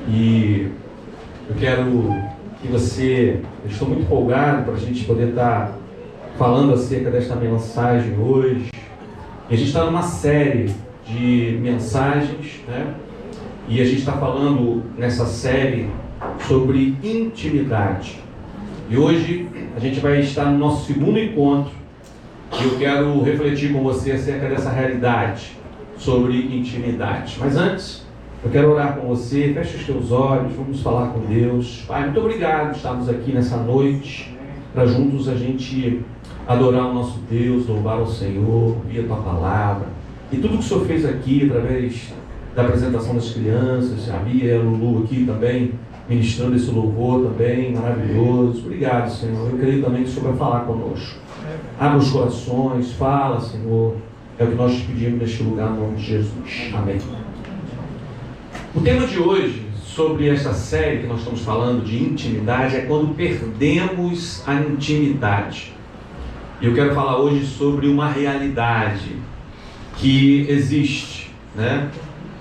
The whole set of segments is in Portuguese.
E eu quero que eu estou muito empolgado para a gente poder estar falando acerca desta mensagem hoje. E a gente está numa série de mensagens, né? E a gente está falando nessa série sobre intimidade. E hoje a gente vai estar no nosso segundo encontro e eu quero refletir com você acerca dessa realidade sobre intimidade. Mas antes, eu quero orar com você. Feche os teus olhos, vamos falar com Deus. Pai, muito obrigado por estarmos aqui nessa noite, para juntos a gente adorar o nosso Deus, louvar o Senhor, ouvir a Tua Palavra. E tudo que o Senhor fez aqui, através da apresentação das crianças, a Bia e a Lulu aqui também, ministrando esse louvor também, maravilhoso. Obrigado, Senhor. Eu creio também que o Senhor vai falar conosco. Abra os corações, fala, Senhor. É o que nós te pedimos neste lugar, no nome de Jesus. Amém. O tema de hoje, sobre esta série que nós estamos falando de intimidade, é quando perdemos a intimidade. E eu quero falar hoje sobre uma realidade que existe, né?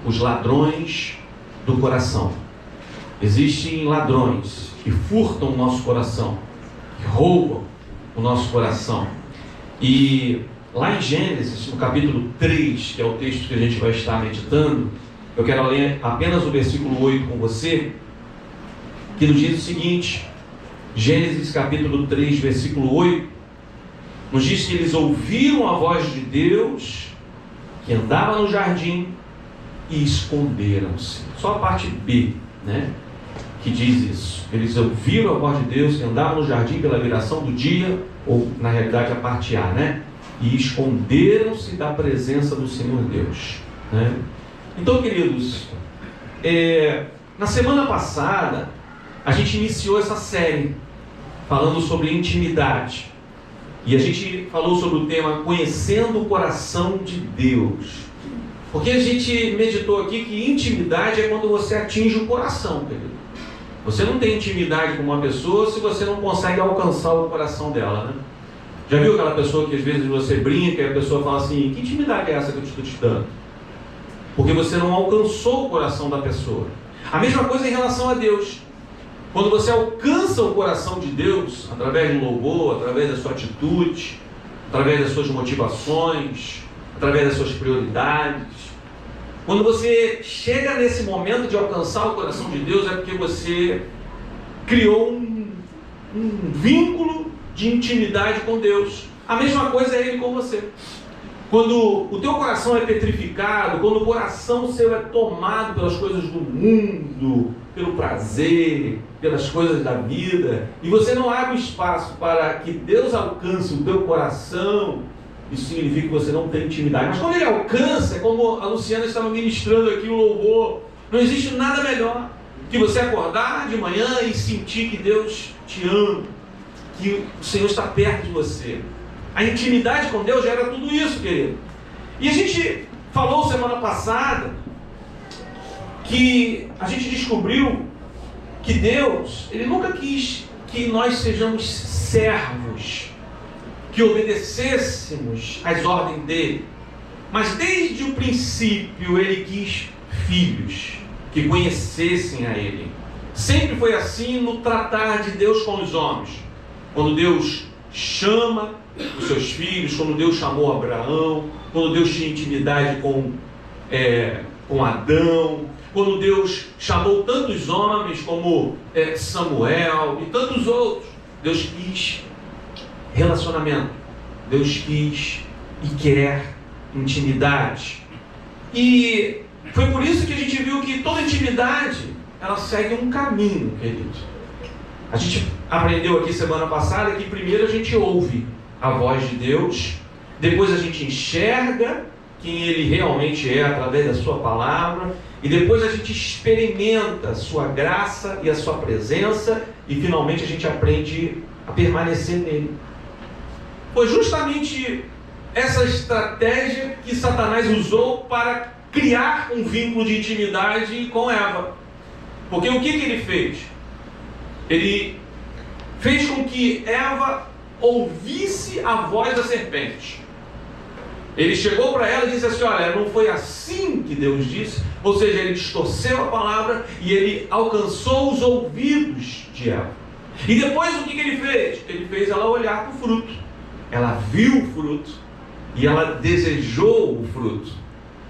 Os ladrões do coração. Existem ladrões que furtam o nosso coração, que roubam o nosso coração. E lá em Gênesis, no capítulo 3, que é o texto que a gente vai estar meditando, eu quero ler apenas o versículo 8 com você, que nos diz o seguinte: Gênesis capítulo 3, versículo 8, nos diz que eles ouviram a voz de Deus, que andava no jardim, e esconderam-se. Só a parte B, né, que diz isso. Eles ouviram a voz de Deus, que andava no jardim pela viração do dia, ou na realidade a parte A, né, e esconderam-se da presença do Senhor Deus, né? Então, queridos, na semana passada a gente iniciou essa série falando sobre intimidade, e a gente falou sobre o tema Conhecendo o Coração de Deus. Porque a gente meditou aqui que intimidade é quando você atinge o coração, querido. Você não tem intimidade com uma pessoa se você não consegue alcançar o coração dela, né? Já viu aquela pessoa que às vezes você brinca e a pessoa fala assim: que intimidade é essa que eu estou te dando? Porque você não alcançou o coração da pessoa. A mesma coisa em relação a Deus. Quando você alcança o coração de Deus, através do louvor, através da sua atitude, através das suas motivações, através das suas prioridades, quando você chega nesse momento de alcançar o coração de Deus, é porque você criou um vínculo de intimidade com Deus. A mesma coisa é Ele com você. Quando o teu coração é petrificado, quando o coração seu é tomado pelas coisas do mundo, pelo prazer, pelas coisas da vida, e você não abre espaço para que Deus alcance o teu coração, isso significa que você não tem intimidade. Mas quando Ele alcança, é como a Luciana estava ministrando aqui o louvor, não existe nada melhor que você acordar de manhã e sentir que Deus te ama, que o Senhor está perto de você. A intimidade com Deus gera tudo isso, querido. E a gente falou semana passada que a gente descobriu que Deus, Ele nunca quis que nós sejamos servos, que obedecêssemos às ordens dEle. Mas desde o princípio Ele quis filhos que conhecessem a Ele. Sempre foi assim no tratar de Deus com os homens. Quando Deus chama os seus filhos, quando Deus chamou Abraão, quando Deus tinha intimidade com Adão, quando Deus chamou tantos homens como Samuel e tantos outros, Deus quis relacionamento, Deus quis e quer intimidade. E foi por isso que a gente viu que toda intimidade, ela segue um caminho, querido. A gente aprendeu aqui semana passada que primeiro a gente ouve a voz de Deus, depois a gente enxerga quem Ele realmente é através da sua palavra, e depois a gente experimenta a sua graça e a sua presença, e finalmente a gente aprende a permanecer nele. Foi justamente essa estratégia que Satanás usou para criar um vínculo de intimidade com Eva. Porque o que ele fez? Ele fez com que Eva ouvisse a voz da serpente. Ele chegou para ela e disse assim: olha, não foi assim que Deus disse. Ou seja, ele distorceu a palavra e ele alcançou os ouvidos de Eva. E depois o que ele fez? Ele fez ela olhar para o fruto. Ela viu o fruto e ela desejou o fruto.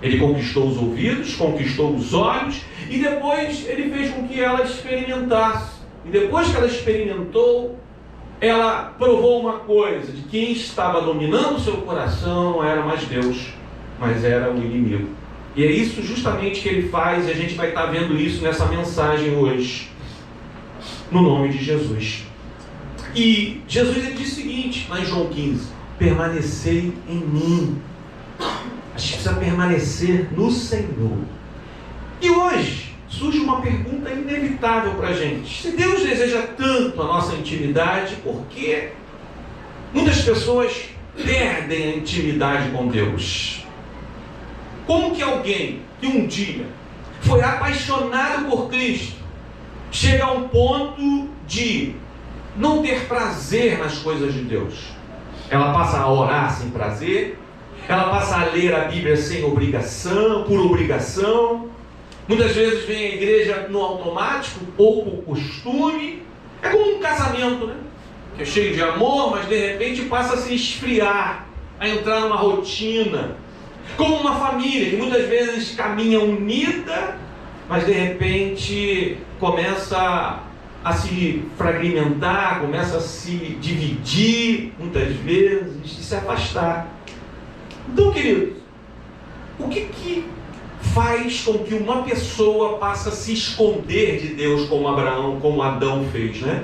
Ele conquistou os ouvidos, conquistou os olhos e depois ele fez com que ela experimentasse. E depois que ela experimentou, ela provou uma coisa: de quem estava dominando o seu coração não era mais Deus, mas era o inimigo. E é isso justamente que ele faz, e a gente vai estar vendo isso nessa mensagem hoje, no nome de Jesus. E Jesus ele diz o seguinte, lá em João 15: permanecei em mim. A gente precisa permanecer no Senhor. E hoje surge uma pergunta inevitável para a gente: se Deus deseja tanto a nossa intimidade, por que muitas pessoas perdem a intimidade com Deus? Como que alguém que um dia foi apaixonado por Cristo chega a um ponto de não ter prazer nas coisas de Deus? Ela passa a orar sem prazer, ela passa a ler a Bíblia sem obrigação, por obrigação. Muitas vezes vem à igreja no automático ou por costume. É como um casamento, né? Que é cheio de amor, mas de repente passa a se esfriar, a entrar numa rotina. Como uma família que muitas vezes caminha unida, mas de repente começa a se fragmentar, começa a se dividir, muitas vezes, e se afastar. Então, queridos, o que faz com que uma pessoa passe a se esconder de Deus, como Abraão, como Adão fez, né?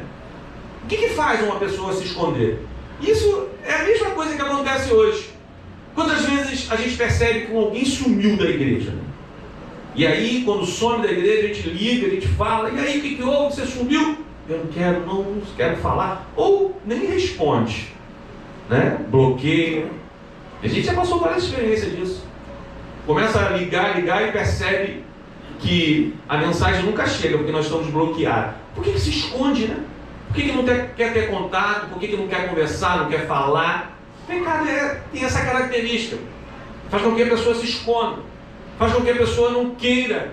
O que faz uma pessoa se esconder? Isso é a mesma coisa que acontece hoje. Quantas vezes a gente percebe que alguém sumiu da igreja, né? E aí, quando some da igreja, a gente liga, a gente fala: e aí, o que houve? Você sumiu? Eu não quero falar. Ou nem responde, né? Bloqueia. A gente já passou várias experiências disso. Começa a ligar e percebe que a mensagem nunca chega, porque nós estamos bloqueados. Por que se esconde, né? Por que não quer ter contato? Por que não quer conversar, não quer falar? O pecado tem essa característica. Faz com que a pessoa se esconda. Faz com que a pessoa não queira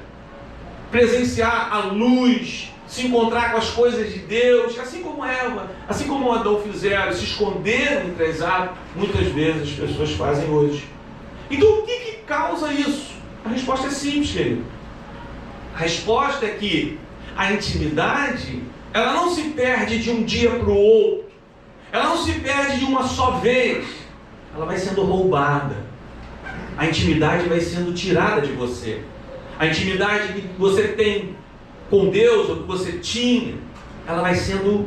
presenciar a luz, se encontrar com as coisas de Deus, assim como Eva, assim como Adão fizeram, se esconderam entre as árvores. Muitas vezes as pessoas fazem hoje. Então o que causa isso? A resposta é simples, querido. A resposta é que a intimidade, ela não se perde de um dia para o outro. Ela não se perde de uma só vez. Ela vai sendo roubada. A intimidade vai sendo tirada de você. A intimidade que você tem com Deus, ou que você tinha, ela vai sendo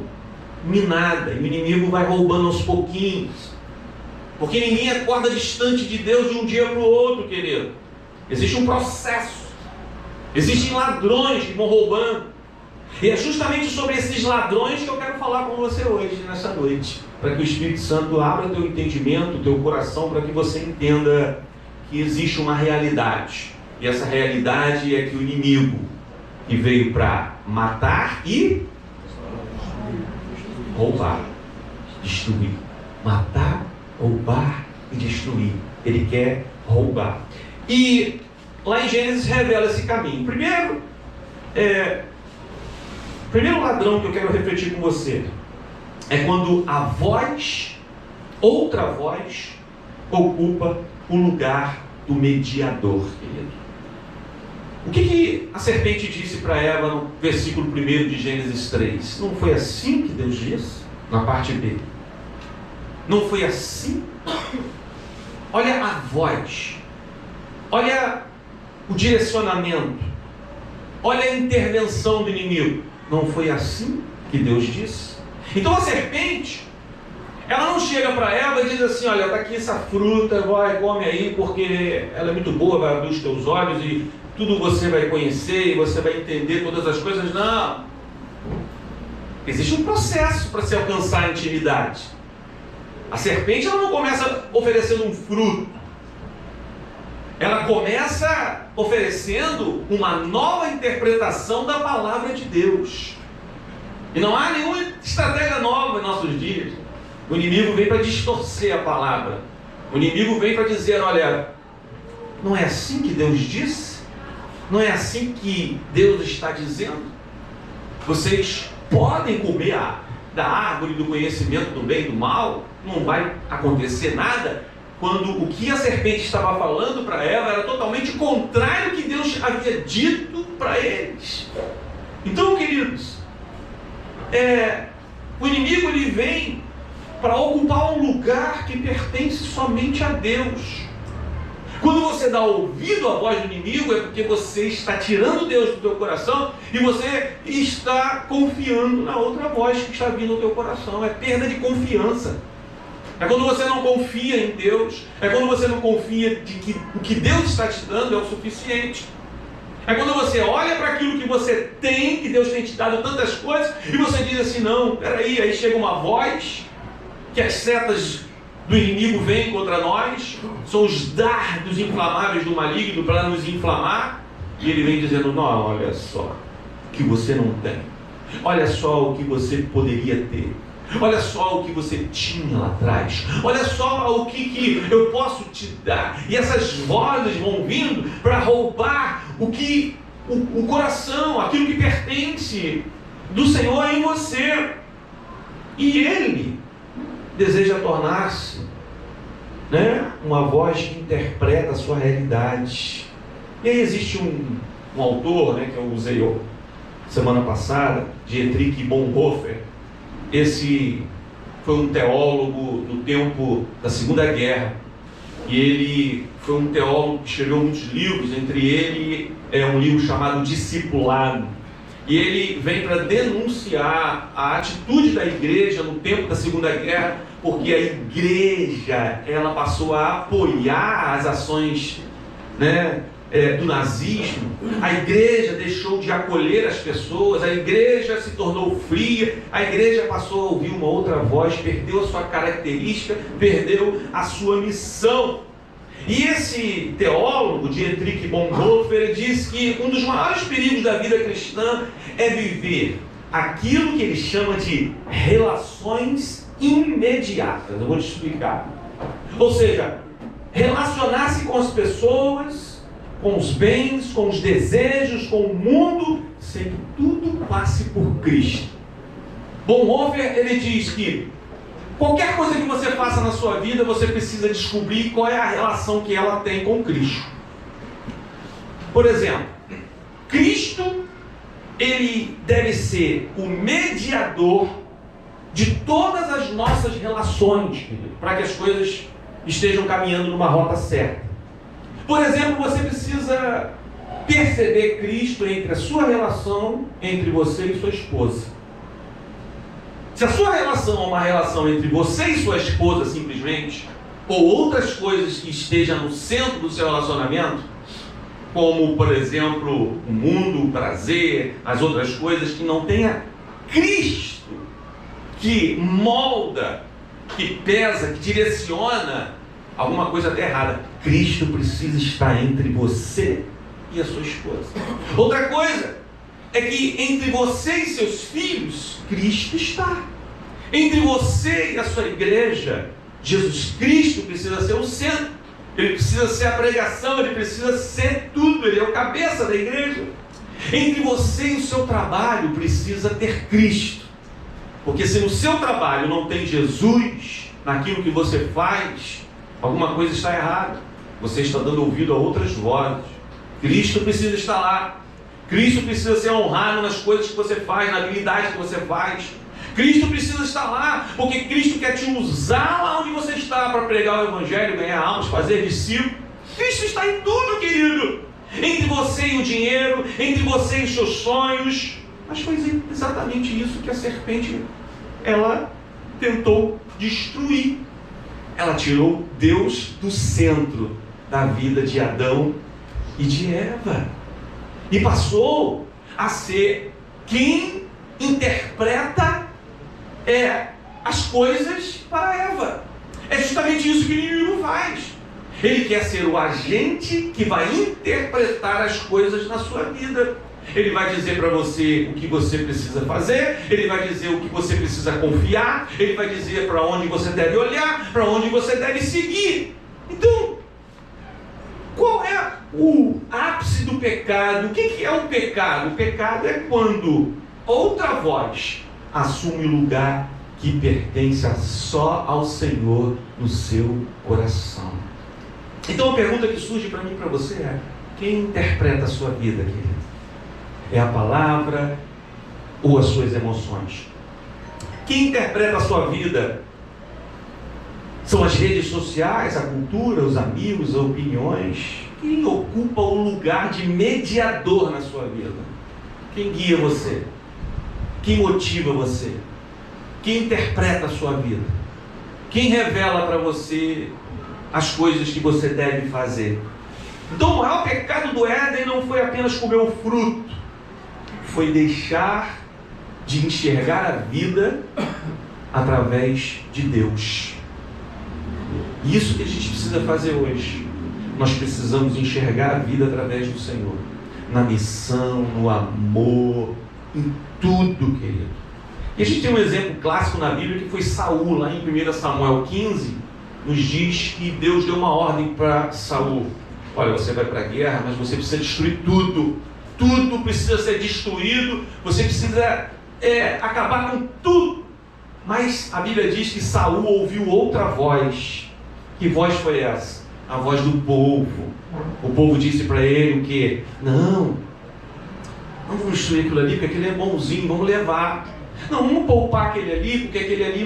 minada. E o inimigo vai roubando aos pouquinhos. Porque ninguém acorda distante de Deus de um dia para o outro, querido. Existe um processo. Existem ladrões que vão roubando. E é justamente sobre esses ladrões que eu quero falar com você hoje, nessa noite. Para que o Espírito Santo abra teu entendimento, teu coração, para que você entenda que existe uma realidade. E essa realidade é que o inimigo, que veio para matar e roubar, destruir. Matar, roubar e destruir. Ele quer roubar. E lá em Gênesis revela esse caminho. Primeiro ladrão que eu quero refletir com você é quando a voz, outra voz, ocupa o lugar do mediador, querido. O que a serpente disse para Eva no versículo 1 de Gênesis 3? Não foi assim que Deus disse? Na parte B. Não foi assim? Olha a voz. Olha o direcionamento. Olha a intervenção do inimigo. Não foi assim que Deus disse? Então a serpente, ela não chega para Eva e diz assim: olha, está aqui essa fruta, vai, come aí, porque ela é muito boa, vai abrir os teus olhos e tudo você vai conhecer e você vai entender todas as coisas. Não. Existe um processo para se alcançar a intimidade. A serpente, ela não começa oferecendo um fruto. Ela começa oferecendo uma nova interpretação da palavra de Deus. E não há nenhuma estratégia nova em nossos dias. O inimigo vem para distorcer a palavra. O inimigo vem para dizer: olha, não é assim que Deus disse? Não é assim que Deus está dizendo? Vocês podem comer da árvore do conhecimento do bem e do mal, não vai acontecer nada, quando o que a serpente estava falando para Eva era totalmente contrário ao que Deus havia dito para eles. Então, queridos, o inimigo ele vem para ocupar um lugar que pertence somente a Deus. Quando você dá ouvido à voz do inimigo, é porque você está tirando Deus do teu coração e você está confiando na outra voz que está vindo do teu coração. É perda de confiança. É quando você não confia em Deus. É quando você não confia de que o que Deus está te dando é o suficiente. É quando você olha para aquilo que você tem, que Deus tem te dado tantas coisas, e você diz assim: não, peraí, aí chega uma voz, que as setas do inimigo vêm contra nós, são os dardos inflamáveis do maligno para nos inflamar, e ele vem dizendo: não, olha só o que você não tem, olha só o que você poderia ter, olha só o que você tinha lá atrás, olha só o que eu posso te dar. E essas vozes vão vindo para roubar o coração, aquilo que pertence do Senhor em você. E Ele deseja tornar-se, uma voz que interpreta a sua realidade. E aí existe um autor, que eu usei semana passada, Dietrich Bonhoeffer. Esse foi um teólogo do tempo da Segunda Guerra. E ele foi um teólogo que escreveu muitos livros, entre ele um livro chamado Discipulado. E ele vem para denunciar a atitude da igreja no tempo da Segunda Guerra, porque a igreja ela passou a apoiar as ações do nazismo. A igreja deixou de acolher as pessoas, a igreja se tornou fria, a igreja passou a ouvir uma outra voz, perdeu a sua característica, perdeu a sua missão. E esse teólogo, Dietrich Bonhoeffer, diz que um dos maiores perigos da vida cristã é viver aquilo que ele chama de relações imediatas. Eu vou te explicar. Ou seja, relacionar-se com as pessoas, com os bens, com os desejos, com o mundo, sem que tudo passe por Cristo. Bonhoeffer, ele diz que qualquer coisa que você faça na sua vida, você precisa descobrir qual é a relação que ela tem com Cristo. Por exemplo, Cristo, ele deve ser o mediador de todas as nossas relações, para que as coisas estejam caminhando numa rota certa. Por exemplo, você precisa perceber Cristo entre a sua relação entre você e sua esposa. Se a sua relação é uma relação entre você e sua esposa simplesmente, ou outras coisas que estejam no centro do seu relacionamento, como, por exemplo, o mundo, o prazer, as outras coisas, que não tenha Cristo, que molda, que pesa, que direciona, alguma coisa está errada. Cristo precisa estar entre você e a sua esposa. Outra coisa é que entre você e seus filhos, Cristo está. Entre você e a sua igreja, Jesus Cristo precisa ser o centro. Ele precisa ser a pregação, ele precisa ser tudo, ele é o cabeça da igreja. Entre você e o seu trabalho precisa ter Cristo. Porque se no seu trabalho não tem Jesus, naquilo que você faz, alguma coisa está errada. Você está dando ouvido a outras vozes. Cristo precisa estar lá. Cristo precisa ser honrado nas coisas que você faz, na habilidade que você faz. Cristo precisa estar lá, porque Cristo quer te usar lá onde você está para pregar o Evangelho, ganhar almas, fazer discípulos. Cristo está em tudo, querido. Entre você e o dinheiro, entre você e os seus sonhos. Mas foi exatamente isso que a serpente, ela tentou destruir. Ela tirou Deus do centro da vida de Adão e de Eva. E passou a ser quem interpreta as coisas para Eva. É justamente isso que o inimigo faz. Ele quer ser o agente que vai interpretar as coisas na sua vida. Ele vai dizer para você o que você precisa fazer, ele vai dizer o que você precisa confiar, ele vai dizer para onde você deve olhar, para onde você deve seguir. Então, qual é o ápice do pecado? O que é o pecado? O pecado é quando outra voz assume o lugar que pertence só ao Senhor no seu coração. Então a pergunta que surge para mim e para você é: quem interpreta a sua vida, querido? É a palavra ou as suas emoções? Quem interpreta a sua vida são as redes sociais, a cultura, os amigos, as opiniões? Quem ocupa o lugar de mediador na sua vida? Quem guia você? Quem motiva você? Quem interpreta a sua vida? Quem revela para você as coisas que você deve fazer? Então o maior pecado do Éden não foi apenas comer o fruto, foi deixar de enxergar a vida através de Deus. E isso que a gente precisa fazer hoje. Nós precisamos enxergar a vida através do Senhor, na missão, no amor, em tudo, querido. E a gente tem um exemplo clássico na Bíblia que foi Saul. Lá em 1 Samuel 15 nos diz que Deus deu uma ordem para Saul: olha, você vai para a guerra, mas você precisa destruir tudo. Tudo precisa ser destruído. Você precisa acabar com tudo. Mas a Bíblia diz que Saul ouviu outra voz. Que voz foi essa? A voz do povo. O povo disse para ele o quê? Não vamos destruir aquilo ali, porque aquele é bonzinho, vamos levar. Não, vamos poupar aquele ali, porque aquele ali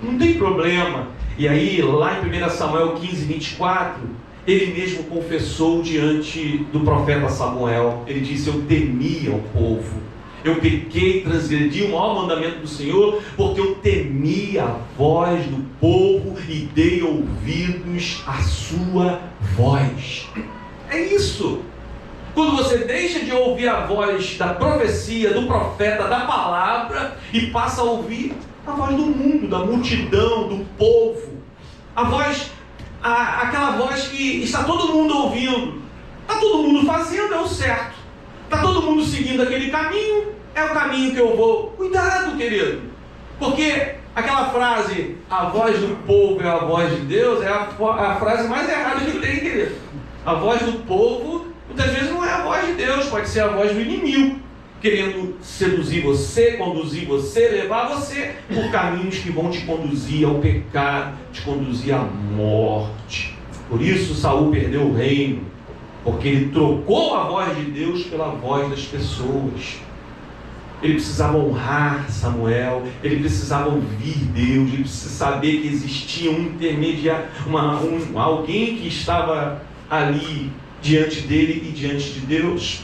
não tem problema. E aí, lá em 1 Samuel 15, 24, ele mesmo confessou diante do profeta Samuel. Ele disse: eu temia o povo, eu pequei, transgredi o maior mandamento do Senhor, porque eu temia a voz do povo e dei ouvidos à sua voz. É isso. Quando você deixa de ouvir a voz da profecia, do profeta, da palavra, e passa a ouvir a voz do mundo, da multidão, do povo, a voz, aquela voz que está todo mundo ouvindo, está todo mundo fazendo, é o certo, está todo mundo seguindo aquele caminho, é o caminho que eu vou. Cuidado, querido, porque aquela frase, a voz do povo é a voz de Deus, é a frase mais errada que tem, querido. A voz do povo muitas vezes não é a voz de Deus, pode ser a voz do inimigo, querendo seduzir você, conduzir você, levar você por caminhos que vão te conduzir ao pecado, te conduzir à morte. Por isso Saul perdeu o reino, porque ele trocou a voz de Deus pela voz das pessoas. Ele precisava honrar Samuel, ele precisava ouvir Deus, ele precisava saber que existia um intermediário, alguém que estava ali diante dele e diante de Deus.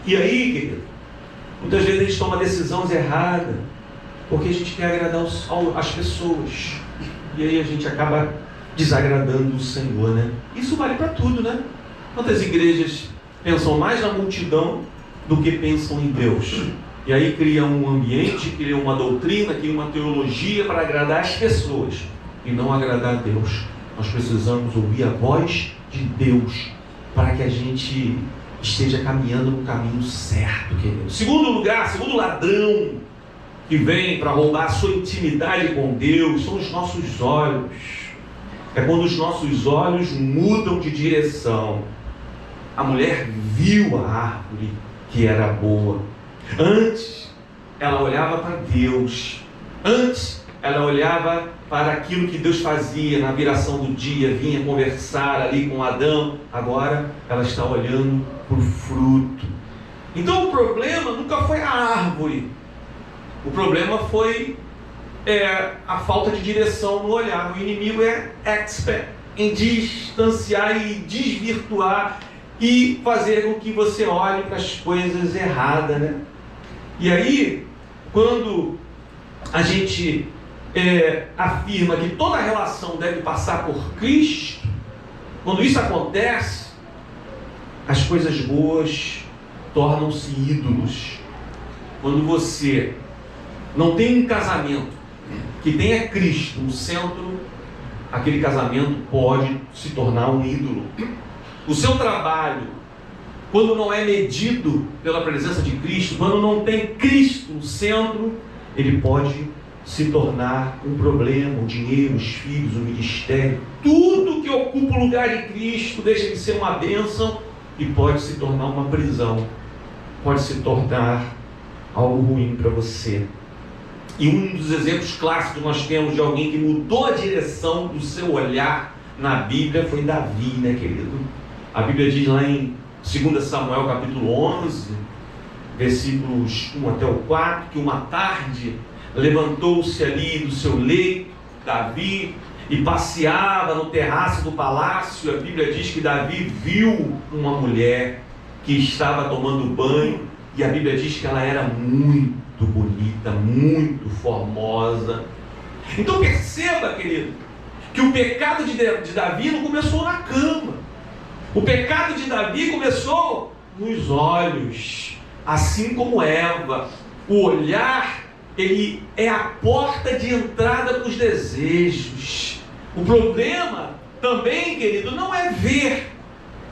E aí, querido, muitas vezes a gente toma decisões erradas, porque a gente quer agradar as pessoas, e aí a gente acaba desagradando o Senhor, né? Isso vale para tudo, né? Quantas igrejas pensam mais na multidão do que pensam em Deus? E aí criam um ambiente, criam uma doutrina, criam uma teologia para agradar as pessoas e não agradar a Deus. Nós precisamos ouvir a voz de Deus para que a gente esteja caminhando no caminho certo, querido. Segundo lugar, segundo ladrão que vem para roubar a sua intimidade com Deus, são os nossos olhos. É quando os nossos olhos mudam de direção. A mulher viu a árvore que era boa. Antes, ela olhava para Deus. Antes, ela olhava para aquilo que Deus fazia na viração do dia, vinha conversar ali com Adão. Agora, ela está olhando para o fruto. Então, o problema nunca foi a árvore. O problema foi a falta de direção no olhar. O inimigo é expert em distanciar e desvirtuar e fazer com que você olhe para as coisas erradas, né? E aí, quando a gente afirma que toda relação deve passar por Cristo, quando isso acontece, as coisas boas tornam-se ídolos. Quando você não tem um casamento que tenha Cristo no centro, aquele casamento pode se tornar um ídolo. O seu trabalho, quando não é medido pela presença de Cristo, quando não tem Cristo no centro, ele pode se tornar um problema, o dinheiro, os filhos, o ministério, tudo que ocupa o lugar de Cristo deixa de ser uma bênção e pode se tornar uma prisão, pode se tornar algo ruim para você. E um dos exemplos clássicos que nós temos de alguém que mudou a direção do seu olhar na Bíblia foi Davi, né, querido? A Bíblia diz lá em 2 Samuel capítulo 11, versículos 1 até o 4, que uma tarde levantou-se ali do seu leito, Davi, e passeava no terraço do palácio. A Bíblia diz que Davi viu uma mulher que estava tomando banho, e a Bíblia diz que ela era muito bonita, muito formosa. Então perceba, querido, que o pecado de Davi não começou na cama. O pecado de Davi começou nos olhos, assim como Eva. O olhar, ele é a porta de entrada para os desejos. O problema também, querido, não é ver.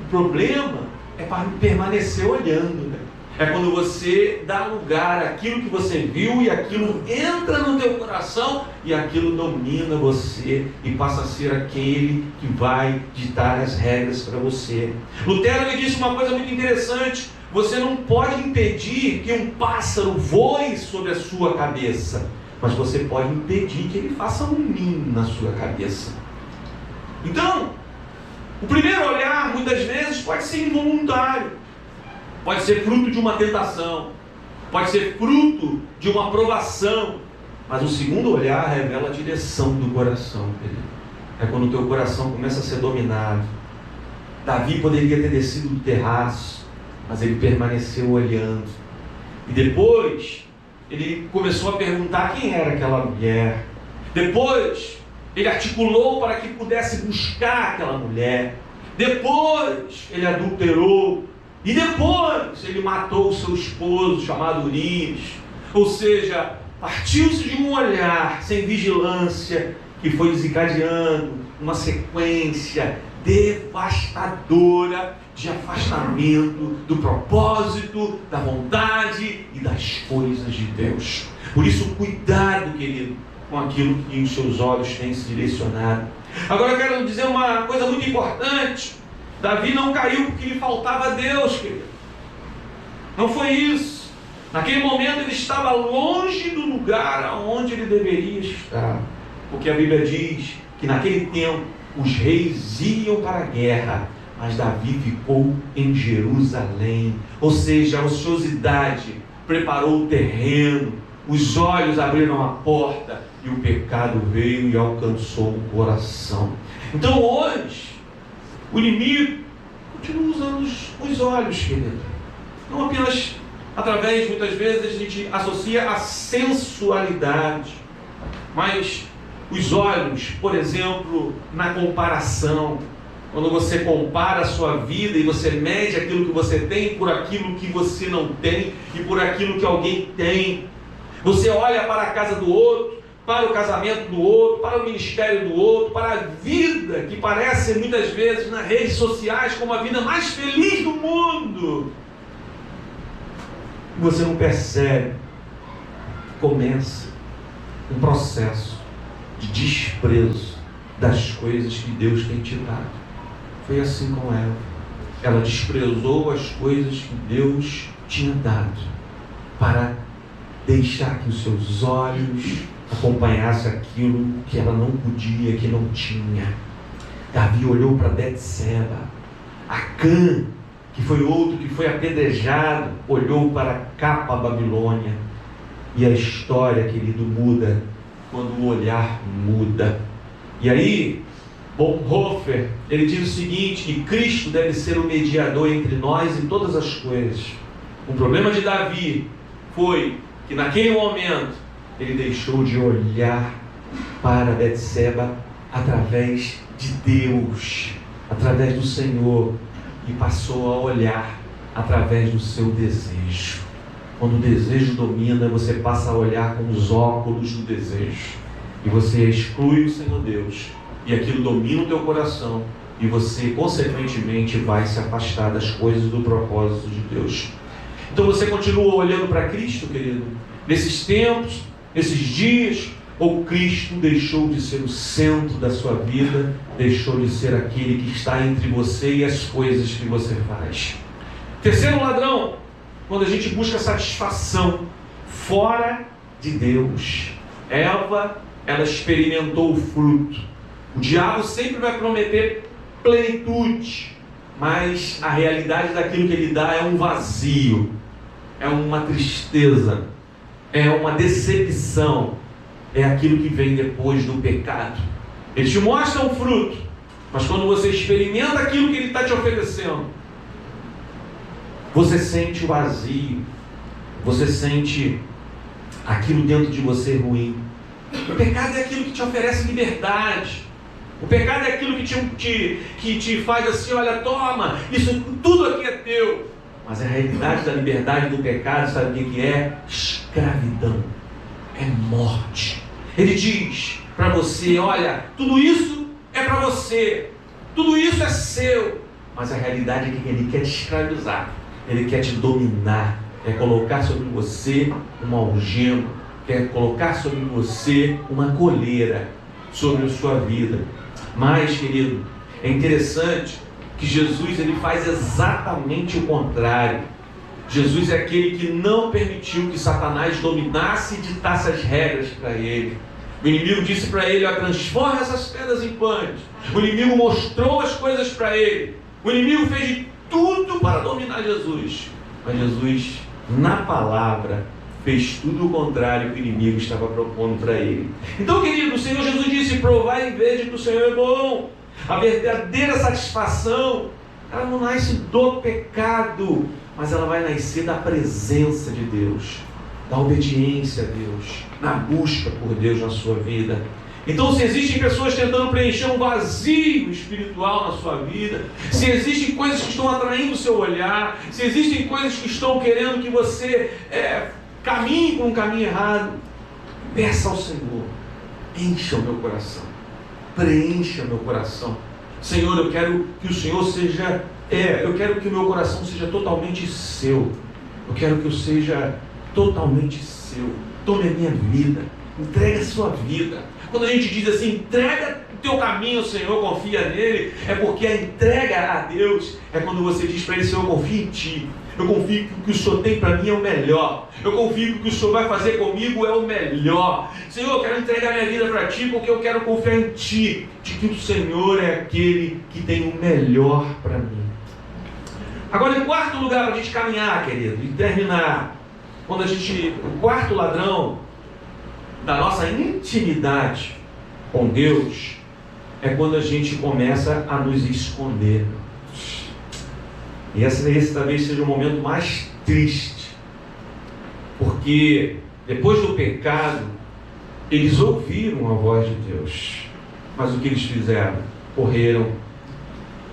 O problema é para permanecer olhando, né? É quando você dá lugar àquilo que você viu e aquilo entra no teu coração e aquilo domina você e passa a ser aquele que vai ditar as regras para você. Lutero me disse uma coisa muito interessante: você não pode impedir que um pássaro voe sobre a sua cabeça, mas você pode impedir que ele faça um ninho na sua cabeça. Então, o primeiro olhar muitas vezes pode ser involuntário. Pode ser fruto de uma tentação, pode ser fruto de uma provação, mas o segundo olhar revela a direção do coração, querido. É quando o teu coração começa a ser dominado. Davi poderia ter descido do terraço, mas ele permaneceu olhando. E depois, ele começou a perguntar quem era aquela mulher. Depois, ele articulou para que pudesse buscar aquela mulher. Depois, ele adulterou. E depois ele matou o seu esposo, chamado Urias. Ou seja, partiu-se de um olhar sem vigilância, que foi desencadeando uma sequência devastadora de afastamento do propósito, da vontade e das coisas de Deus. Por isso, cuidado, querido, com aquilo que os seus olhos têm se direcionado. Agora eu quero dizer uma coisa muito importante. Davi não caiu porque lhe faltava Deus, querido. Não foi isso. Naquele momento ele estava longe do lugar onde ele deveria estar. Porque a Bíblia diz que naquele tempo os reis iam para a guerra, mas Davi ficou em Jerusalém. Ou seja, a ociosidade preparou o terreno, os olhos abriram a porta e o pecado veio e alcançou o coração. Então hoje, o inimigo continua usando os olhos, querido. Não apenas através, muitas vezes, a gente associa a sensualidade, mas os olhos, por exemplo, na comparação. Quando você compara a sua vida e você mede aquilo que você tem por aquilo que você não tem e por aquilo que alguém tem. Você olha para a casa do outro, para o casamento do outro, para o ministério do outro, para a vida que parece muitas vezes nas redes sociais como a vida mais feliz do mundo. Você não percebe, começa um processo de desprezo das coisas que Deus tem te dado. Foi assim com ela. Ela desprezou as coisas que Deus tinha dado para deixar que os seus olhos acompanhassem aquilo que ela não podia, que não tinha. Davi olhou para Betseba. Acã, que foi outro que foi apedrejado, olhou para a capa Babilônia. E a história, querido, muda quando o olhar muda. E aí, Bonhoeffer, ele diz o seguinte, que Cristo deve ser o mediador entre nós e todas as coisas. O problema de Davi foi que naquele momento ele deixou de olhar para Betseba através de Deus, através do Senhor, e passou a olhar através do seu desejo. Quando o desejo domina, você passa a olhar com os óculos do desejo, e você exclui o Senhor Deus, e aquilo domina o teu coração, e você consequentemente vai se afastar das coisas do propósito de Deus. Então você continua olhando para Cristo, querido, nesses tempos, nesses dias, ou Cristo deixou de ser o centro da sua vida, deixou de ser aquele que está entre você e as coisas que você faz. Terceiro ladrão, quando a gente busca satisfação fora de Deus. Eva, ela experimentou o fruto. O diabo sempre vai prometer plenitude, mas a realidade daquilo que ele dá é um vazio, é uma tristeza, é uma decepção, é aquilo que vem depois do pecado. Ele te mostra um fruto, mas quando você experimenta aquilo que ele está te oferecendo, você sente o vazio, você sente aquilo dentro de você ruim. O pecado é aquilo que te oferece liberdade. O pecado é aquilo que te faz assim, olha, toma, isso tudo aqui é teu. Mas a realidade da liberdade do pecado, sabe o que é? Escravidão, é morte. Ele diz para você, olha, tudo isso é para você, tudo isso é seu. Mas a realidade é que ele quer te escravizar, ele quer te dominar, quer colocar sobre você uma algema, quer colocar sobre você uma coleira sobre a sua vida. Mas, querido, é interessante que Jesus ele faz exatamente o contrário. Jesus é aquele que não permitiu que Satanás dominasse e ditasse as regras para ele. O inimigo disse para ele, transforma essas pedras em pães. O inimigo mostrou as coisas para ele. O inimigo fez de tudo para dominar Jesus. Mas Jesus, na palavra, fez tudo o contrário que o inimigo estava propondo para ele. Então, querido, o Senhor Jesus disse, provai e vede que o Senhor é bom. A verdadeira satisfação, ela não nasce do pecado, mas ela vai nascer da presença de Deus, da obediência a Deus, na busca por Deus na sua vida. Então, se existem pessoas tentando preencher um vazio espiritual na sua vida, se existem coisas que estão atraindo o seu olhar, se existem coisas que estão querendo que você caminhe por um caminho errado, peça ao Senhor, encha o meu coração, preencha meu coração. Senhor, eu quero que o Senhor seja, eu quero que o meu coração seja totalmente seu, eu quero que eu seja totalmente seu. Tome a minha vida, entregue a sua vida. Quando a gente diz assim, entrega o teu caminho ao Senhor, confia nele, é porque a entrega a Deus é quando você diz para ele, Senhor, eu confio em ti. Eu confio que o que o Senhor tem para mim é o melhor. Eu confio que o que o Senhor vai fazer comigo é o melhor. Senhor, eu quero entregar minha vida para ti porque eu quero confiar em ti, de que o Senhor é aquele que tem o melhor para mim. Agora, em quarto lugar, para a gente caminhar, querido, e terminar, o quarto ladrão da nossa intimidade com Deus é quando a gente começa a nos esconder. E esse talvez seja o momento mais triste, porque depois do pecado, eles ouviram a voz de Deus, mas o que eles fizeram? Correram,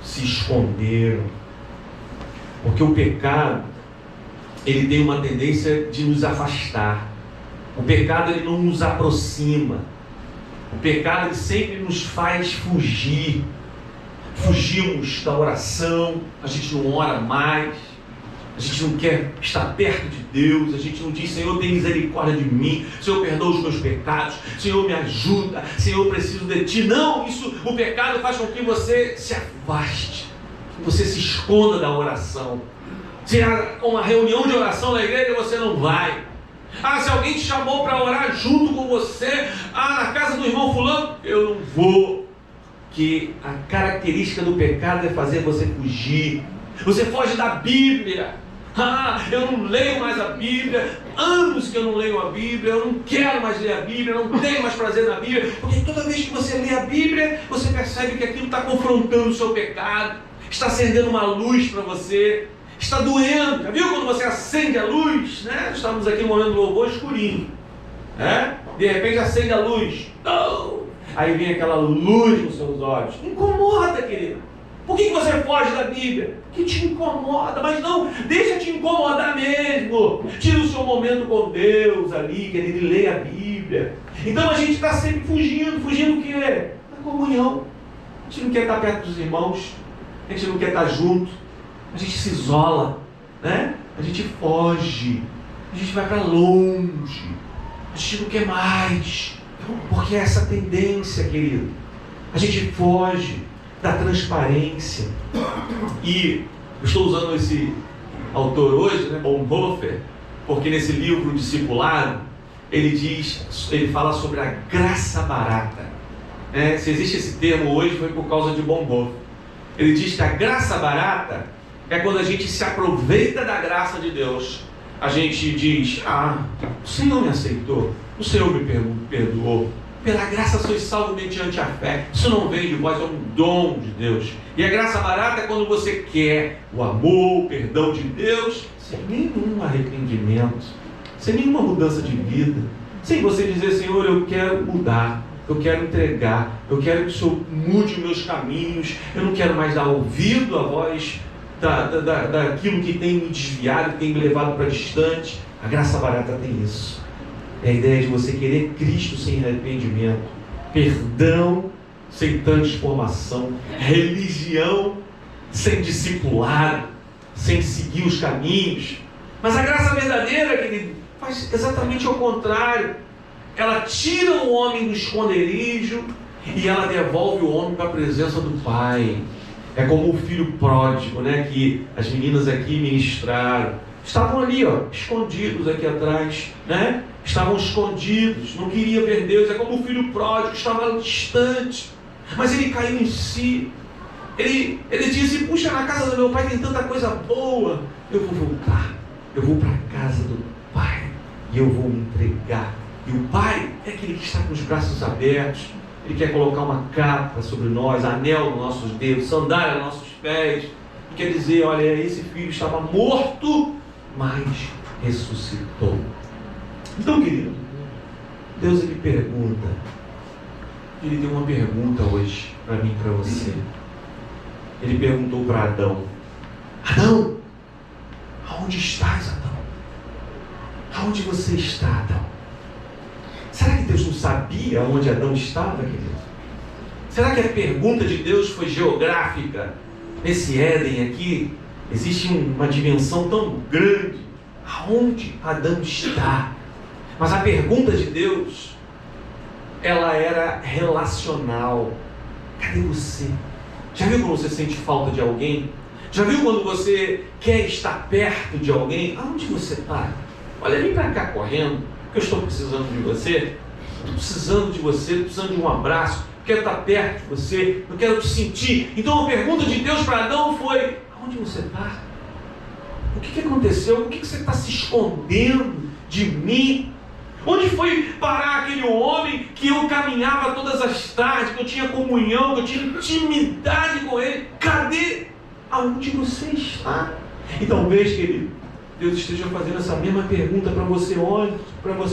se esconderam, porque o pecado, ele tem uma tendência de nos afastar. O pecado, ele não nos aproxima. O pecado, ele sempre nos faz fugir. Fugimos da oração, a gente não ora mais, a gente não quer estar perto de Deus, a gente não diz, Senhor, tem misericórdia de mim, Senhor, perdoa os meus pecados, Senhor, me ajuda, Senhor, eu preciso de Ti. Não, o pecado faz com que você se afaste, que você se esconda da oração. Se há uma reunião de oração na igreja, você não vai. Se alguém te chamou para orar junto com você, na casa do irmão fulano, eu não vou. Que a característica do pecado é fazer você fugir. Você foge da Bíblia. Eu não leio mais a Bíblia, anos que eu não leio a Bíblia, eu não quero mais ler a Bíblia, eu não tenho mais prazer na Bíblia, porque toda vez que você lê a Bíblia, você percebe que aquilo está confrontando o seu pecado, está acendendo uma luz para você, está doendo. Já viu quando você acende a luz, né? Estamos aqui no momento do louvor escurinho, né? De repente acende a luz, aí vem aquela luz nos seus olhos, incomoda, querido. Por que você foge da Bíblia? Que te incomoda, mas não, deixa te incomodar mesmo. Tira o seu momento com Deus ali, querido, e leia a Bíblia. Então a gente está sempre fugindo o quê? Da comunhão. A gente não quer estar perto dos irmãos, a gente não quer estar junto, a gente se isola, né? A gente foge, a gente vai para longe, a gente não quer mais. Porque é essa tendência, querido. A gente foge da transparência. E eu estou usando esse autor hoje, né, Bonhoeffer, porque nesse livro Discipulado, ele fala sobre a graça barata. Se existe esse termo hoje, foi por causa de Bonhoeffer. Ele diz que a graça barata é quando a gente se aproveita da graça de Deus. A gente diz: o Senhor me aceitou, o Senhor me perdoou, pela graça sois salvo mediante a fé. Isso não vem de vós, é um dom de Deus. E a graça barata é quando você quer o amor, o perdão de Deus, sem nenhum arrependimento, sem nenhuma mudança de vida, sem você dizer: Senhor, eu quero mudar, eu quero entregar, eu quero que o Senhor mude os meus caminhos, eu não quero mais dar ouvido à voz daquilo que tem me desviado, que tem me levado para distante. A graça barata tem isso. É a ideia de você querer Cristo sem arrependimento, perdão sem transformação, religião sem discipulado, sem seguir os caminhos. Mas a graça verdadeira, querido, faz exatamente ao contrário. Ela tira o homem do esconderijo e ela devolve o homem para a presença do Pai. É como o filho pródigo, que as meninas aqui ministraram. Estavam ali, escondidos aqui atrás, estavam escondidos, não queria ver Deus. É como o filho pródigo, estava distante, mas ele caiu em si. Ele disse: puxa, na casa do meu pai tem tanta coisa boa, eu vou voltar, eu vou para a casa do Pai e eu vou me entregar. E o Pai é aquele que está com os braços abertos. Ele quer colocar uma capa sobre nós, anel nos nossos dedos, sandália nos nossos pés. E quer dizer: olha, esse filho estava morto, mas ressuscitou. Então, querido, Deus ele pergunta. Ele tem uma pergunta hoje para mim e para você. Ele perguntou para Adão: Adão, aonde estás, Adão? Aonde você está, Adão? Será que Deus não sabia onde Adão estava, querido? Será que a pergunta de Deus foi geográfica? Nesse Éden aqui, existe uma dimensão tão grande. Aonde Adão está? Mas a pergunta de Deus, ela era relacional. Cadê você? Já viu quando você sente falta de alguém? Já viu quando você quer estar perto de alguém? Aonde você está? Olha, vem para cá correndo, porque eu estou precisando de você. Estou precisando de você, estou precisando de um abraço. Quero estar perto de você, eu quero te sentir. Então a pergunta de Deus para Adão foi: aonde você está? O que aconteceu? Por que você está se escondendo de mim? Onde foi parar aquele homem que eu caminhava todas as tardes, que eu tinha comunhão, que eu tinha intimidade com ele? Cadê? Aonde você está? E talvez, querido, Deus esteja fazendo essa mesma pergunta para você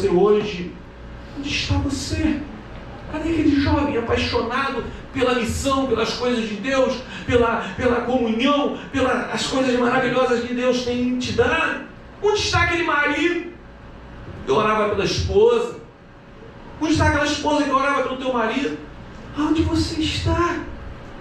hoje. Onde está você? Cadê aquele jovem apaixonado pela missão, pelas coisas de Deus, pela comunhão, pelas coisas maravilhosas que Deus tem te dado? Onde está aquele marido que orava pela esposa? Onde está aquela esposa que orava pelo teu marido? Aonde você está?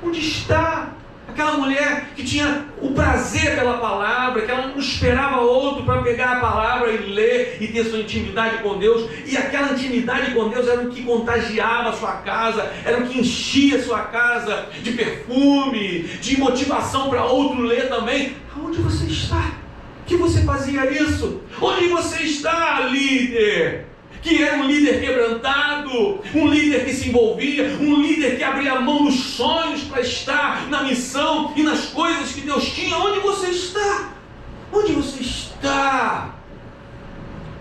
Onde está aquela mulher que tinha o prazer pela palavra, que ela não esperava outro para pegar a palavra e ler e ter sua intimidade com Deus? E aquela intimidade com Deus era o que contagiava a sua casa, era o que enchia a sua casa de perfume, de motivação para outro ler também. Aonde você está? Que você fazia isso? Onde você está, líder? Que era um líder quebrantado, um líder que se envolvia, um líder que abria mão dos sonhos para estar na missão e nas coisas que Deus tinha. Onde você está? Onde você está?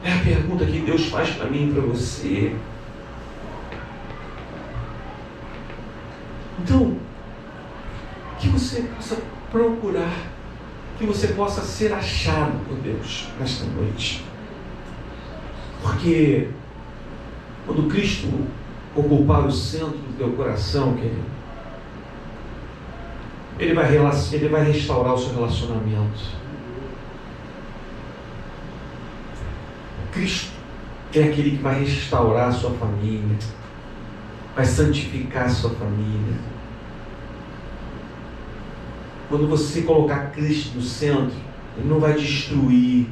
É a pergunta que Deus faz para mim e para você. Então, que você possa procurar, que você possa ser achado por Deus nesta noite. Porque quando Cristo ocupar o centro do teu coração, querido, Ele vai restaurar o seu relacionamento. Cristo é aquele que vai restaurar a sua família, vai santificar a sua família. Quando você colocar Cristo no centro, Ele não vai destruir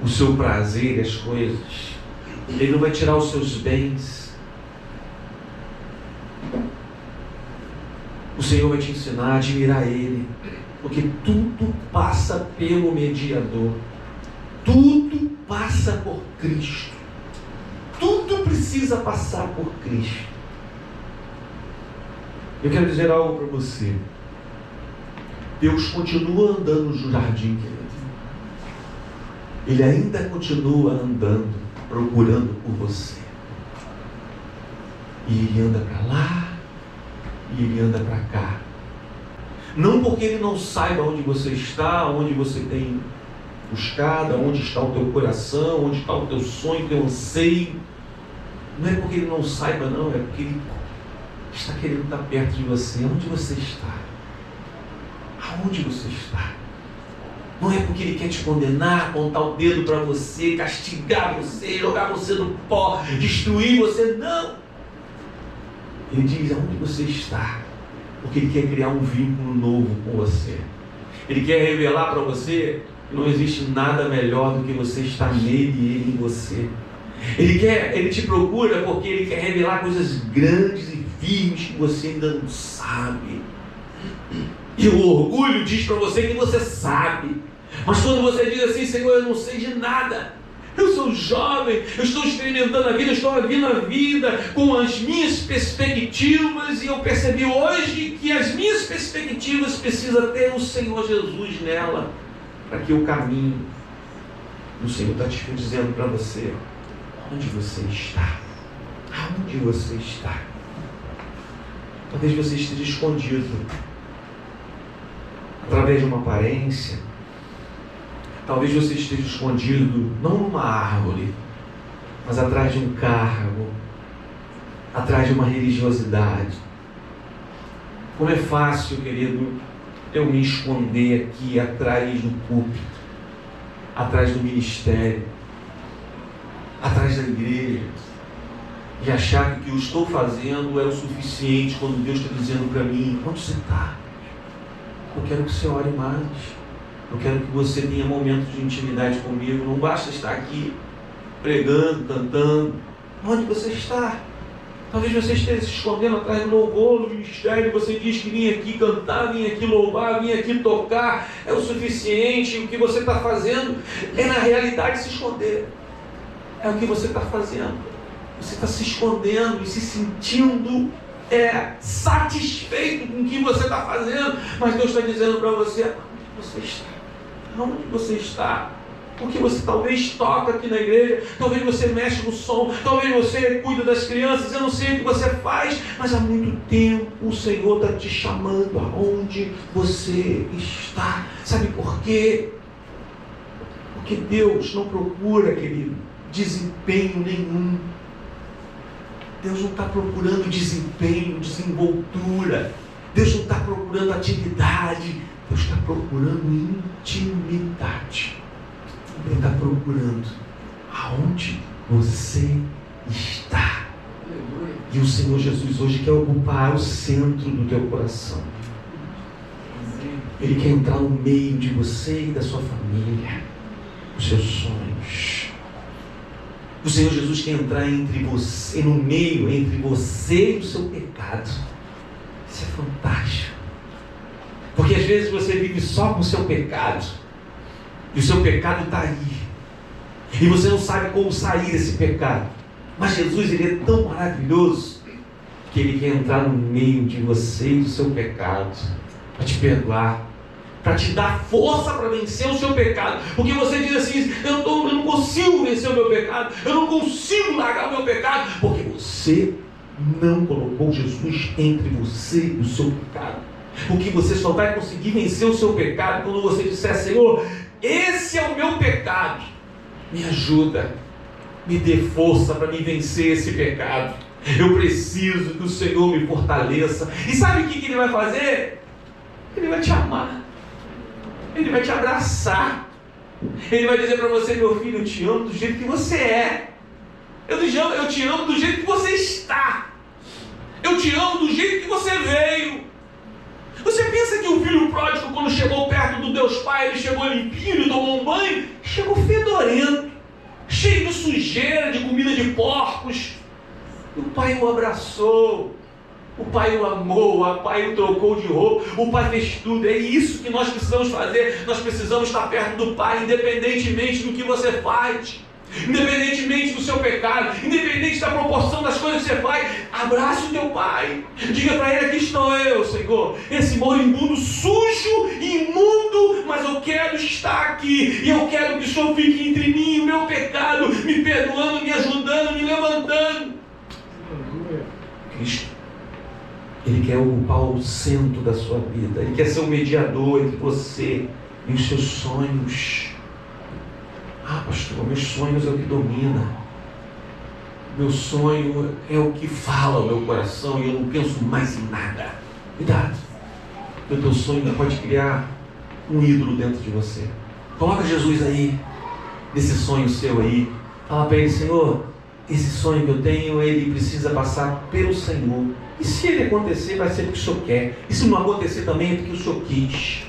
o seu prazer e as coisas. Ele não vai tirar os seus bens. O Senhor vai te ensinar a admirar Ele, porque tudo passa pelo mediador. Tudo passa por Cristo. Tudo precisa passar por Cristo. Eu quero dizer algo para você. Deus continua andando no jardim, querido. Ele ainda continua andando, procurando por você. E Ele anda para lá, e Ele anda para cá. Não porque Ele não saiba onde você está, onde você tem buscado, onde está o teu coração, onde está o teu sonho, o teu anseio. Não é porque Ele não saiba, não, é porque Ele está querendo estar perto de você. Onde você está? Aonde você está? Não é porque Ele quer te condenar, apontar o dedo para você, castigar você, jogar você no pó, destruir você, não. Ele diz aonde você está, porque Ele quer criar um vínculo novo com você. Ele quer revelar para você que não existe nada melhor do que você estar nele e Ele em você. Ele te procura porque Ele quer revelar coisas grandes e firmes que você ainda não sabe. E o orgulho diz para você que você sabe. Mas quando você diz assim, Senhor, eu não sei de nada, eu sou jovem, eu estou experimentando a vida, eu estou vivendo a vida com as minhas perspectivas, e eu percebi hoje que as minhas perspectivas precisam ter o Senhor Jesus nela, para que eu caminhe. O Senhor está te dizendo para você, onde você está? Aonde você está? Talvez você esteja escondido através de uma aparência. Talvez você esteja escondido não numa árvore, mas atrás de um cargo, atrás de uma religiosidade. Como é fácil, querido, eu me esconder aqui atrás do púlpito, atrás do ministério, atrás da igreja, e achar que o que eu estou fazendo é o suficiente, quando Deus está dizendo para mim, onde você está? Eu quero que você ore mais. Eu quero que você tenha momentos de intimidade comigo. Não basta estar aqui pregando, cantando. Onde você está? Talvez você esteja se escondendo atrás do louvor, no ministério. Você diz que vinha aqui cantar, vinha aqui louvar, vinha aqui tocar. É o suficiente. O que você está fazendo é, na realidade, se esconder. É o que você está fazendo. Você está se escondendo e se sentindo satisfeito com o que você está fazendo. Mas Deus está dizendo para você, onde você está? Onde você está? Porque você talvez toca aqui na igreja, talvez você mexe no som, talvez você cuida das crianças, eu não sei o que você faz, mas há muito tempo o Senhor está te chamando aonde você está. Sabe por quê? Porque Deus não procura, querido, desempenho nenhum. Deus não está procurando desempenho, desenvoltura. Deus não está procurando atividade. Deus está procurando intimidade. Ele está procurando aonde você está. E o Senhor Jesus hoje quer ocupar o centro do teu coração. Ele quer entrar no meio de você e da sua família, os seus sonhos. O Senhor Jesus quer entrar entre você, no meio entre você e o seu pecado. Isso é fantástico. Porque às vezes você vive só com o seu pecado. E o seu pecado está aí. E você não sabe como sair desse pecado. Mas Jesus, Ele é tão maravilhoso que Ele quer entrar no meio de você e do seu pecado. Para te perdoar. Para te dar força para vencer o seu pecado. Porque você diz assim, eu não consigo vencer o meu pecado. Eu não consigo largar o meu pecado. Porque você não colocou Jesus entre você e o seu pecado. Porque você só vai conseguir vencer o seu pecado quando você disser, Senhor, esse é o meu pecado. Me ajuda. Me dê força para me vencer esse pecado. Eu preciso que o Senhor me fortaleça. E sabe o que Ele vai fazer? Ele vai te amar. Ele vai te abraçar. Ele vai dizer para você, meu filho, eu te amo do jeito que você é. Eu te amo do jeito que você está. Eu te amo do jeito que você veio. Você pensa que o filho pródigo, quando chegou perto do Deus Pai, ele chegou limpinho, ele tomou um banho, chegou fedorento. cheio de sujeira, de comida de porcos. E o pai o abraçou, o pai o amou, o pai o trocou de roupa, o pai fez tudo. É isso que nós precisamos fazer. Nós precisamos estar perto do pai, independentemente do que você faz, independentemente do seu pecado, independente da proporção das coisas que você faz. Abraça o teu pai, diga para ele: aqui estou eu, Senhor, esse moribundo, sujo e imundo, mas eu quero estar aqui, e eu quero que o Senhor fique entre mim e o meu pecado, me perdoando, me ajudando, me levantando. Cristo, Ele quer ocupar o centro da sua vida, Ele quer ser o mediador entre você e os seus sonhos. Ah, pastor, meus sonhos é o que domina. Meu sonho é o que fala o meu coração e eu não penso mais em nada. Cuidado, o teu sonho ainda pode criar um ídolo dentro de você. Coloca Jesus aí, nesse sonho seu aí. Fala para Ele: Senhor, esse sonho que eu tenho, ele precisa passar pelo Senhor. E se ele acontecer, vai ser porque o Senhor quer. E se não acontecer também, é porque o Senhor quis.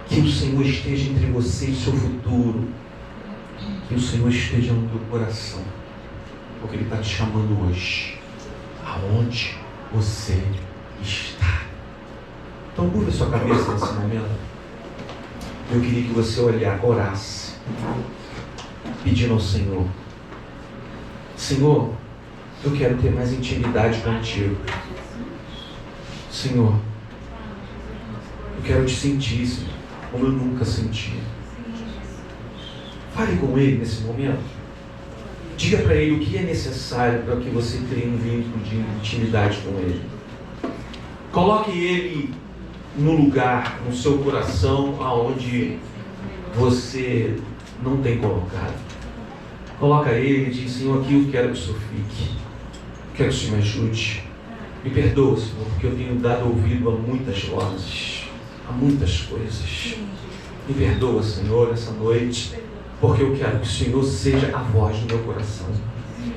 Que o Senhor esteja entre você e o seu futuro. Que o Senhor esteja no teu coração. Porque Ele está te chamando hoje. Aonde você está. Então curva a sua cabeça nesse momento. Eu queria que você orasse, pedindo ao Senhor: Senhor, eu quero ter mais intimidade contigo. Senhor, eu quero te sentir, Senhor, como eu nunca senti. Fale com Ele nesse momento. Diga para Ele o que é necessário para que você crie um vínculo de intimidade com Ele. Coloque Ele no lugar, no seu coração, aonde você não tem colocado. Coloca Ele e diz: Senhor, aqui eu quero que o Senhor fique. Quero que o Senhor me ajude. Me perdoa, Senhor, porque eu tenho dado ouvido a muitas vozes, a muitas coisas. Me perdoa, Senhor, essa noite, porque eu quero que o Senhor seja a voz do meu coração.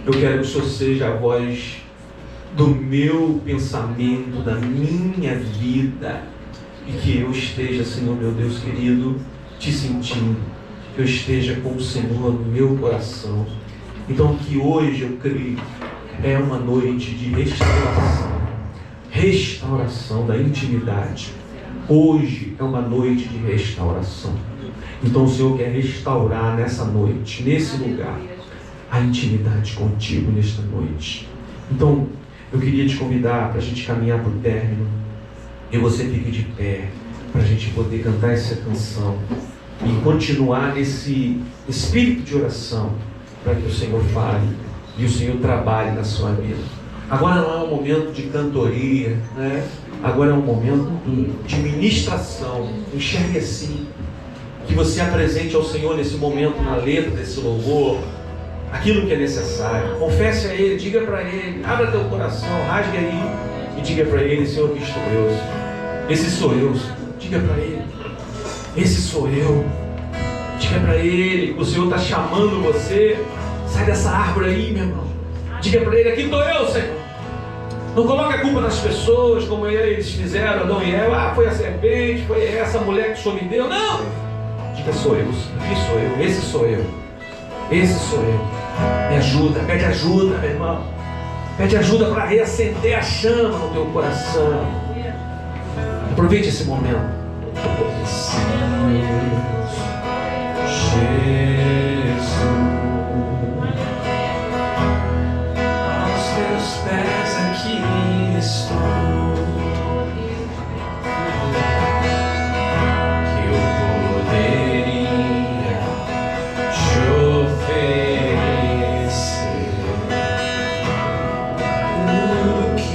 Eu quero que o Senhor seja a voz do meu pensamento, da minha vida. E que eu esteja, Senhor, meu Deus querido, te sentindo. Que eu esteja com o Senhor no meu coração. Então que hoje eu creio é uma noite de restauração da intimidade. Hoje é uma noite de restauração. Então o Senhor quer restaurar nessa noite, nesse lugar, a intimidade contigo nesta noite. Então eu queria te convidar para a gente caminhar para o término. E você fique de pé para a gente poder cantar essa canção e continuar nesse espírito de oração, para que o Senhor fale e o Senhor trabalhe na sua vida. Agora não é um momento de cantoria, né? Agora é um momento de ministração. Enxergue assim, que você apresente ao Senhor nesse momento, na letra desse louvor, aquilo que é necessário. Confesse a Ele, diga para Ele, abra teu coração, rasgue aí e diga para Ele: Senhor, aqui estou eu, Senhor. Esse sou eu, Senhor. Diga para Ele: esse sou eu. Diga para Ele, o Senhor está chamando você. Sai dessa árvore aí, meu irmão. Diga para Ele: aqui estou eu, Senhor. Não coloque a culpa nas pessoas, como eles fizeram, Adão e Eva. Ah, foi a serpente, foi essa mulher que o Senhor me deu. Não! Diga: sou eu, aqui sou eu, esse sou eu. Esse sou eu. Me ajuda, pede ajuda, meu irmão. Pede ajuda para reacender a chama no teu coração. Aproveite esse momento. Jesus, aos teus pés aqui estou. Que eu poderia te oferecer o que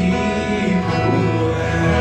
tu és.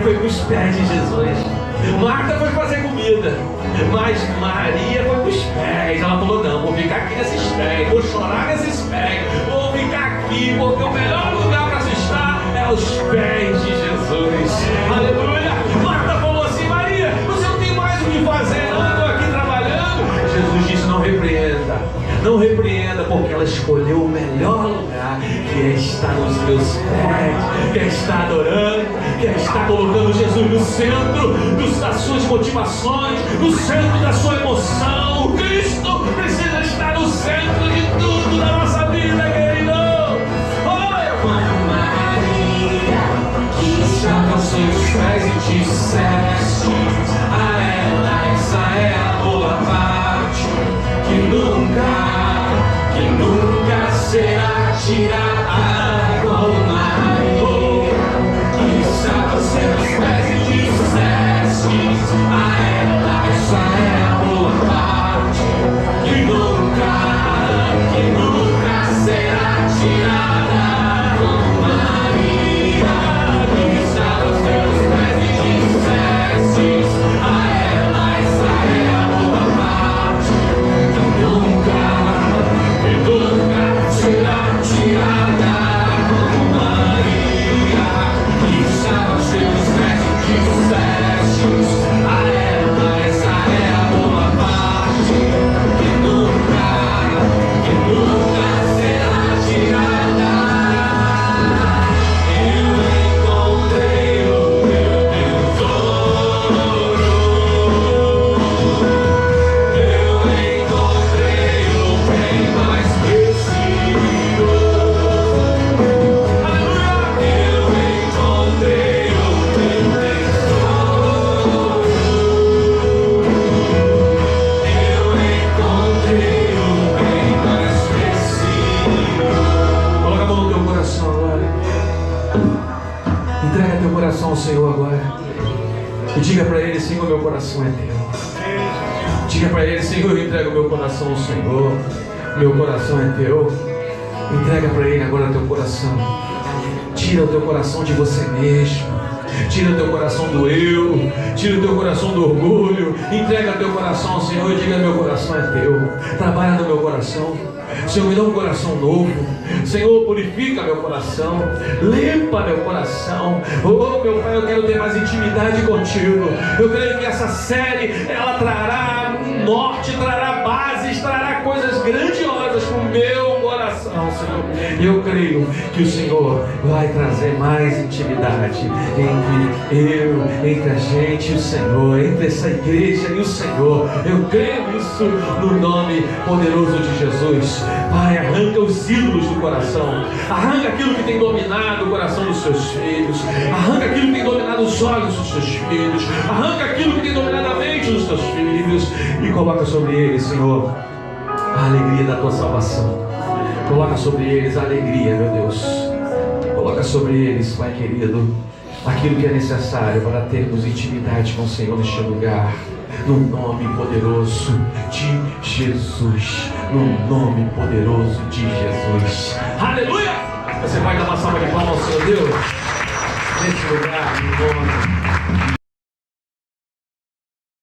foi para os pés de Jesus. Marta foi fazer comida, mas Maria foi para os pés. Ela falou: não, vou ficar aqui nesses pés, vou chorar nesses pés, vou ficar aqui, porque o melhor lugar para se estar é aos pés de Jesus. Aleluia. Marta falou assim: Maria, você não tem mais o que fazer, não, eu estou aqui trabalhando. Jesus disse: não repreenda, não repreenda, porque ela escolheu o melhor lugar, que é estar nos meus pés, que é estar adorando, que é estar colocando Jesus no centro das suas motivações, no centro da sua emoção. O Cristo precisa estar no centro de tudo da nossa vida, querido. Que estava aos seus pés e disseste a ela: essa é a boa parte, que nunca será tirada como Maria. Que estava aos seus pés e disseste a ela: essa é a boa parte, que nunca será tirada como Maria. Que estava aos seus pés e disseste a ela: essa é a boa parte, que nunca será tirada como Maria. Que estava aos seus pés e disseste a ela: essa é a boa parte, que nunca será tirada. Eu encontrei o meu tesouro, eu encontrei o bem mais precioso. Aleluia! Eu encontrei o meu tesouro, eu encontrei o bem mais precioso. Coloca a mão no teu coração agora. Entrega teu coração ao Senhor agora. E diga para Ele: Senhor, meu coração é teu. Diga para Ele: Senhor, eu entrego o meu coração ao Senhor. Meu coração é teu. Entrega para Ele agora teu coração. Tira o teu coração de você mesmo. Tira o teu coração do eu. Tira o teu coração do orgulho. Entrega teu coração ao Senhor e diga: meu coração é teu. Trabalha no meu coração. Senhor, me dá um coração novo. Senhor, purifica meu coração. Limpa meu coração. Oh, meu Pai, eu quero ter mais intimidade contigo. Eu creio que essa série, ela trará norte, trará bases, trará coisas grandiosas para o meu coração, Senhor. E eu creio que o Senhor vai trazer mais intimidade entre a gente e o Senhor, entre essa igreja e o Senhor. Eu creio nisso no nome poderoso de Jesus. Pai, arranca os ídolos do coração. Arranca aquilo que tem dominado o coração dos seus filhos. Arranca aquilo que tem dominado os olhos dos seus filhos. Arranca aquilo que tem dominado a mente dos teus filhos. E coloca sobre eles, Senhor, a alegria da tua salvação. Coloca sobre eles a alegria, meu Deus. Coloca sobre eles, Pai querido, aquilo que é necessário para termos intimidade com o Senhor neste lugar. No nome poderoso de Jesus. No nome poderoso de Jesus. Aleluia! Você vai dar uma salva de palmas ao Senhor Deus? Nesse lugar, no nome